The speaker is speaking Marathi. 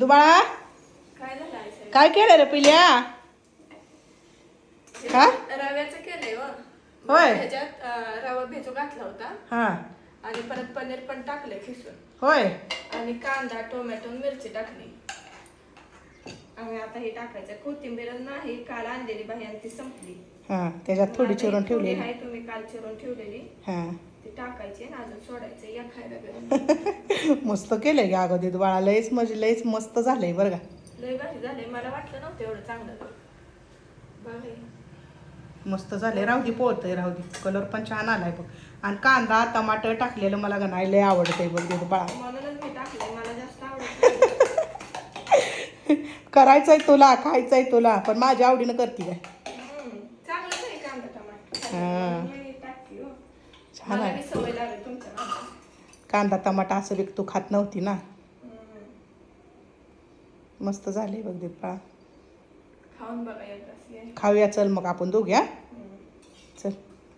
तू बाळा काय केलं रे पिल्या? हा रव्याचं केलंय होय. ह्याच्यात रवा भिजू घातला होता हा आणि परत पनीर पण टाकलंय खिसून होय. आणि कांदा टोमॅटो मिरची टाकली आणि आता हे टाकायचं. कोथिंबीर नाही, काल आणलेली बाई आणि ती संपली. हा त्याच्यात थोडी चिरून ठेवलेली आहे, तुम्ही काल चिरून ठेवलेली हा ती टाकायची आणि अजून सोडायचं या खायला. मस्त केलंय ग अगं ते बाळा. लयच म्हणजे लयच मस्त झालंय बरं का. लय भारी झालंय. मला वाटलं नव्हतं एवढं चांगलं बघ. मस्त झालंय. राहू दे पोळतंय, राहू दे. कलर पण छान आलाय बघ. आणि कांदा टमाटर टाकलेलं मला का नाही लय आवडतंय बघ ते बाळा. म्हणूनच मी टाकलंय, मला जास्त आवडत. करायचंय तुला, खायचंय तुला, पण माझ्या आवडीनं करते काय. चांगलंच आहे कांदा टमाटर. हा टाकते हो. छान मला आहे. बी सवय लागली तुमच्या. कांदा टमाटा असं बी तू खात नव्हती ना. मस्त झाले बघ दीप बाळा. खाऊन बघा एकदाच. खाऊया चल मग आपण दोघ्या. चल.